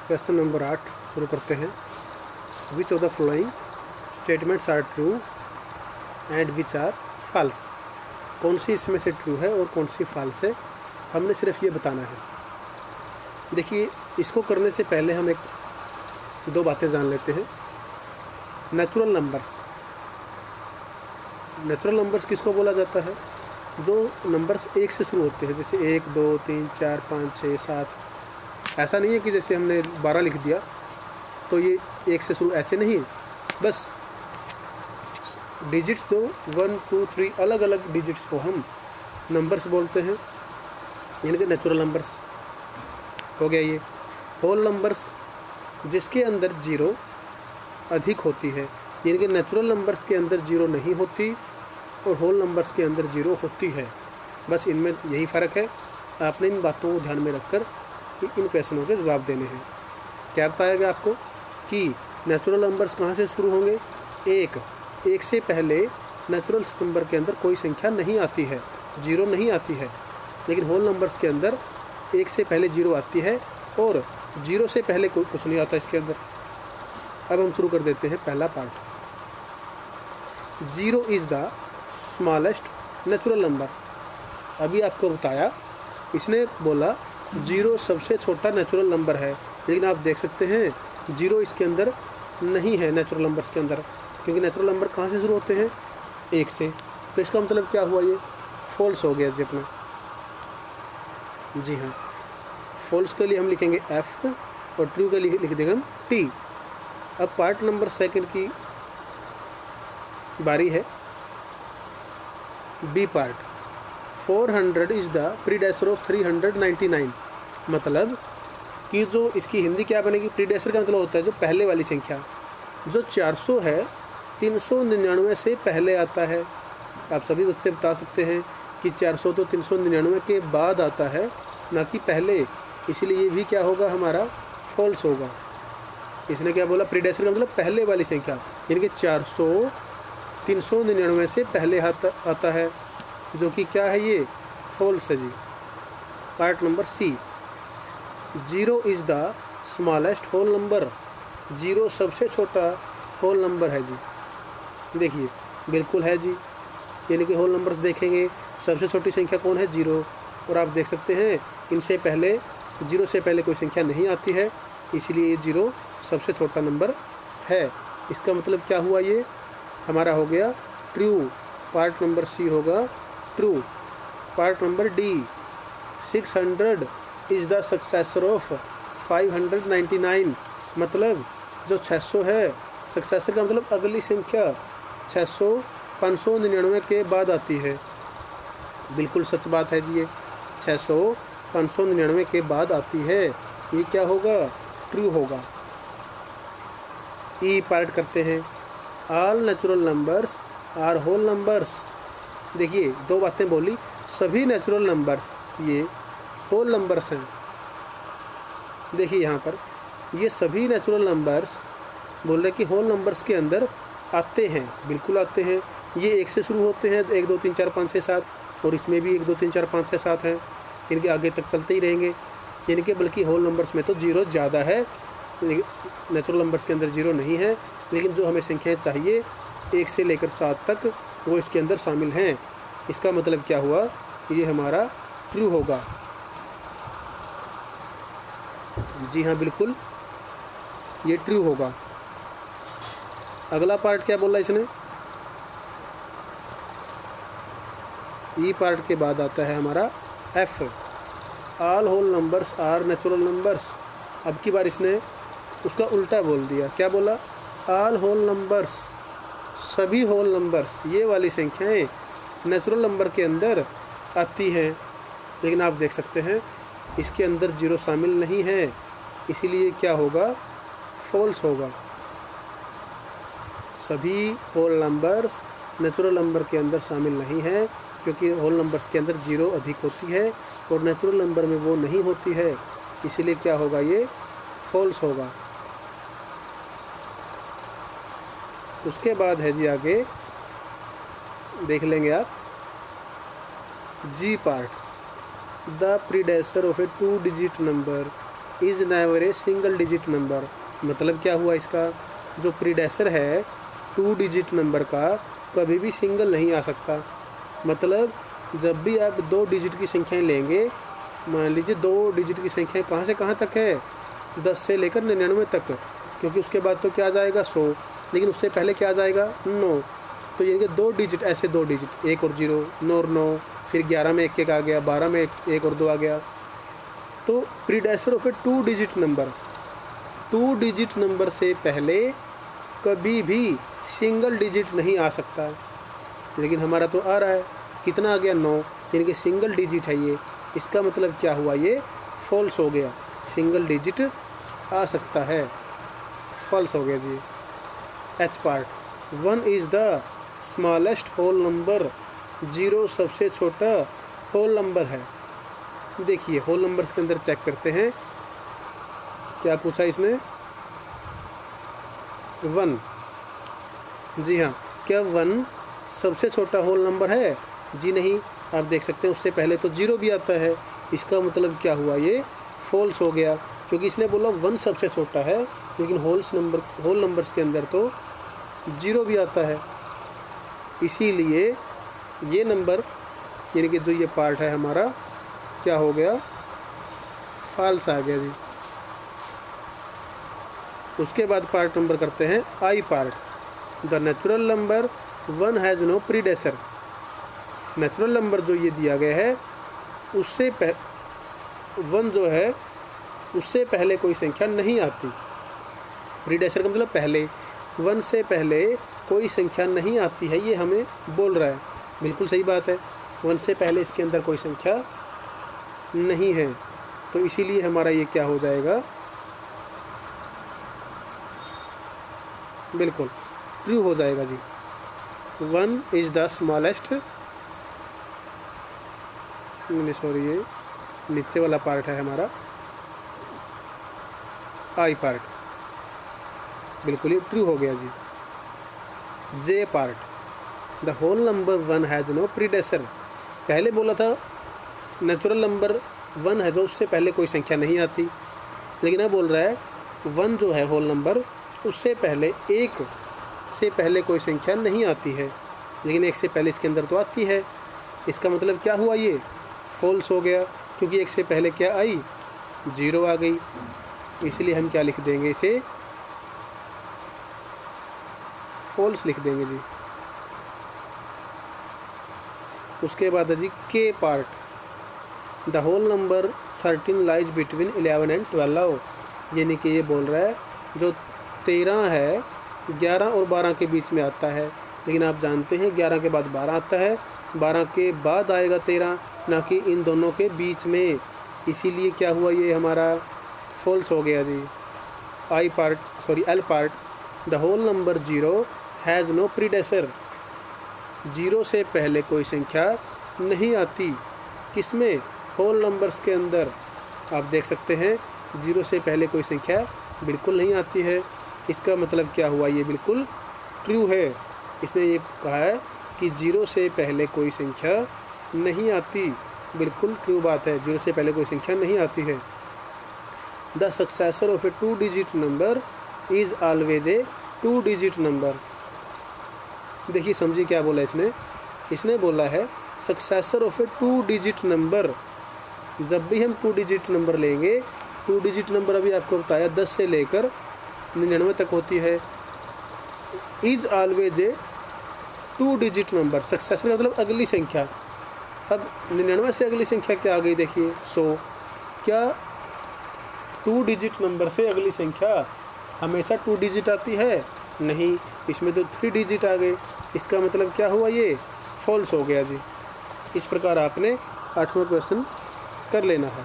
Question number 8 शुरू करते हैं। Which of the following statements are true and which are false. कौन सी इसमें से ट्रू है और कौन सी फॉल्स है, हमने सिर्फ ये बताना है। देखिए, इसको करने से पहले हम दो बातें जान लेते हैं। नेचुरल नंबर्स, नेचुरल नंबर्स किसको बोला जाता है? जो नंबर्स एक से शुरू होते हैं, जैसे 1 2 3 4 5 6 7। ऐसा नहीं है कि जैसे हमने 12 लिख दिया तो ये एक से शुरू, ऐसे नहीं। बस डिजिट्स दो 1 2 3 अलग अलग डिजिट्स को हम नंबर्स बोलते हैं, यानी कि नेचुरल नंबर्स हो गया। ये होल नंबर्स जिसके अंदर जीरो अधिक होती है, यानी कि नेचुरल नंबर्स के अंदर जीरो नहीं होती और होल नंबर्स के अंदर जीरो होती है। बस इनमें यही फ़र्क है। आपने इन बातों को ध्यान में रखकर इन क्वेश्चनों के जवाब देने हैं। क्या बताया गया आपको कि नेचुरल नंबर्स कहाँ से शुरू होंगे? एक से पहले नेचुरल नंबर के अंदर कोई संख्या नहीं आती है, जीरो नहीं आती है। लेकिन होल नंबर्स के अंदर एक से पहले जीरो आती है और जीरो से पहले कोई कुछ नहीं आता इसके अंदर। अब हम शुरू कर देते हैं पहला part. Zero is the smallest natural number. अभी आपको बताया, इसने बोला जीरो सबसे छोटा नेचुरल नंबर है, लेकिन आप देख सकते हैं जीरो इसके अंदर नहीं है नेचुरल नंबर्स के अंदर, क्योंकि नेचुरल नंबर कहाँ से शुरू होते हैं? एक से। तो इसका मतलब क्या हुआ? ये फॉल्स हो गया जी अपना। जी हाँ, फॉल्स के लिए हम लिखेंगे F और ट्रू के लिए लिख देंगे हम T। अब पार्ट नंबर सेकंड की बारी है, B part. 400 is the predecessor of 399। मतलब कि जो इसकी हिंदी क्या बनेगी? प्रीडेसर का मतलब होता है जो पहले वाली संख्या। जो 400 है 399 से पहले आता है। आप सभी बच्चे बता सकते हैं कि 400 तो 399 के बाद आता है, ना कि पहले। इसलिए ये भी क्या होगा? हमारा फॉल्स होगा। इसने क्या बोला? प्रीडेसर का मतलब पहले वाली संख्या, यानी कि 400 399 से पहले आता है, जो कि क्या है? ये फॉल्स है जी। Part number C. Zero is the smallest whole number. Zero सबसे छोटा होल नंबर है जी। देखिए, बिल्कुल है जी, यानी कि होल नंबर्स देखेंगे सबसे छोटी संख्या कौन है? जीरो। और आप देख सकते हैं इनसे पहले, जीरो से पहले कोई संख्या नहीं आती है, इसलिए ये जीरो सबसे छोटा नंबर है। इसका मतलब क्या हुआ? ये हमारा हो गया ट्रू। पार्ट नंबर सी होगा true. Part number D. 600 is the successor of 599। मतलब जो 600 है, सक्सेसर का मतलब अगली संख्या 600 599 के बाद आती है। बिल्कुल सच बात है जी। ये 600 599 के बाद आती है, ये क्या होगा? ट्रू होगा। ई पार्ट करते हैं। All natural numbers are whole numbers. देखिए, दो बातें बोली। सभी नेचुरल नंबर्स ये होल नंबर्स हैं। देखिए यहाँ पर ये सभी नेचुरल नंबर्स बोल रहे कि होल नंबर्स के अंदर आते हैं। बिल्कुल आते हैं। ये एक से शुरू होते हैं, 1 2 3 4 5 6 7, और इसमें भी 1 2 3 4 5 6 7 हैं। इनके आगे तक चलते ही रहेंगे। यानी कि बल्कि होल नंबर्स में तो जीरो ज़्यादा है, नेचुरल नंबर्स के अंदर जीरो नहीं है। लेकिन जो हमें संख्याएँ चाहिए 1 से लेकर 7 तक, वो इसके अंदर शामिल हैं। इसका मतलब क्या हुआ? ये हमारा ट्रू होगा। जी हाँ, बिल्कुल ये ट्रू होगा। अगला पार्ट क्या बोला इसने? ई पार्ट के बाद आता है हमारा F। All whole numbers are natural numbers. अब की बार इसने उसका उल्टा बोल दिया। क्या बोला? ऑल होल नंबर्स, सभी होल नंबर्स, ये वाली संख्याएं नेचुरल नंबर के अंदर आती हैं। लेकिन आप देख सकते हैं इसके अंदर जीरो शामिल नहीं है, इसीलिए क्या होगा? फॉल्स होगा। सभी होल नंबर्स नेचुरल नंबर के अंदर शामिल नहीं है, क्योंकि होल नंबर्स के अंदर जीरो अधिक होती है और नेचुरल नंबर में वो नहीं होती है, इसीलिए क्या होगा? ये फॉल्स होगा। उसके बाद है जी, आगे देख लेंगे आप। G part. The predecessor of a 2 digit number is never a single digit number. मतलब क्या हुआ, इसका जो प्रीडेसर है 2 डिजिट नंबर का कभी भी सिंगल नहीं आ सकता। मतलब जब भी आप 2 डिजिट की संख्याएं लेंगे, मान लीजिए 2 डिजिट की संख्याएं कहाँ से कहाँ तक है, 10 से लेकर 99 तक, क्योंकि उसके बाद तो क्या आ जाएगा 100, लेकिन उससे पहले क्या आ जाएगा 9। तो यानी कि 2 डिजिट, ऐसे 2 डिजिट 1 और 0, 9 और 9, फिर 11 में 1 1 आ गया, 12 में 1 और 2 आ गया। तो predecessor of a 2 digit number, 2 digit number से पहले कभी भी सिंगल डिजिट नहीं आ सकता। लेकिन हमारा तो आ रहा है, कितना आ गया 9, यानी कि सिंगल डिजिट है ये। इसका मतलब क्या हुआ, ये फॉल्स हो गया, सिंगल डिजिट आ सकता है, फॉल्स हो गया जी। H part, 1 is the smallest whole number, 0 सबसे छोटा होल नंबर है। देखिए होल नंबर्स के अंदर चेक करते हैं, क्या पूछा इसने, 1। जी हाँ, क्या 1 सबसे छोटा होल नंबर है? जी नहीं। आप देख सकते हैं उससे पहले तो 0 भी आता है। इसका मतलब क्या हुआ, ये फॉल्स हो गया, क्योंकि इसने बोला 1 सबसे छोटा है, लेकिन होल नंबर्स के अंदर तो 0 भी आता है। इसीलिए ये नंबर, यानी कि जो ये पार्ट है हमारा, क्या हो गया, फॉल्स आ गया जी। उसके बाद पार्ट नंबर करते हैं I part, the natural number 1 has no predecessor. Natural number जो ये दिया गया है, उससे 1 जो है उससे पहले कोई संख्या नहीं आती। प्रीडेसर का मतलब पहले, 1 से पहले कोई संख्या नहीं आती है, ये हमें बोल रहा है। बिल्कुल सही बात है, 1 से पहले इसके अंदर कोई संख्या नहीं है, तो इसीलिए हमारा ये क्या हो जाएगा, बिल्कुल ट्रू हो जाएगा जी। 1 इज़ द स्मॉलेस्ट, सॉरी ये नीचे वाला पार्ट है हमारा, आई पार्ट, बिल्कुल ये ट्रू हो गया जी। J part, the whole number 1 has no predecessor. पहले बोला था नेचुरल नंबर 1 है जो उससे पहले कोई संख्या नहीं आती, लेकिन अब बोल रहा है 1 जो है होल नंबर, उससे पहले 1 से पहले कोई संख्या नहीं आती है, लेकिन 1 से पहले इसके अंदर तो आती है। इसका मतलब क्या हुआ, ये फॉल्स हो गया, क्योंकि 1 से पहले क्या आई, 0 आ गई। इसलिए हम क्या लिख देंगे, इसे फॉल्स लिख देंगे जी। उसके बाद है जी के part, the whole number 13 lies between 11 and 12। यानी कि ये बोल रहा है जो 13 है 11 और 12 के बीच में आता है, लेकिन आप जानते हैं 11 के बाद 12 आता है, 12 के बाद आएगा 13, ना कि इन दोनों के बीच में। इसीलिए क्या हुआ, ये हमारा फॉल्स हो गया जी। I part, sorry L part, the whole number 0 has no predecessor. 0 से पहले कोई संख्या नहीं आती, किसमें, होल नंबर्स के अंदर। आप देख सकते हैं 0 से पहले कोई संख्या बिल्कुल नहीं आती है। इसका मतलब क्या हुआ, ये बिल्कुल ट्रू है। इसने ये कहा है कि 0 से पहले कोई संख्या नहीं आती, बिल्कुल ट्रू बात है, 0 से पहले कोई संख्या नहीं आती है। The successor of a 2 digit number is always a 2 digit number. देखिए समझिए क्या बोला इसने बोला है successor of a 2 digit number. जब भी हम 2 डिजिट नंबर लेंगे, 2 डिजिट नंबर अभी आपको बताया 10 से लेकर 99 तक होती है। Is always a 2 digit number, successor मतलब अगली संख्या। अब 99 से अगली संख्या क्या आ गई, देखिए 100। क्या 2 डिजिट नंबर से अगली संख्या हमेशा 2 डिजिट आती है? नहीं, इसमें तो 3 डिजिट आ गए। इसका मतलब क्या हुआ, ये फॉल्स हो गया जी। इस प्रकार आपने 8वां क्वेश्चन कर लेना है।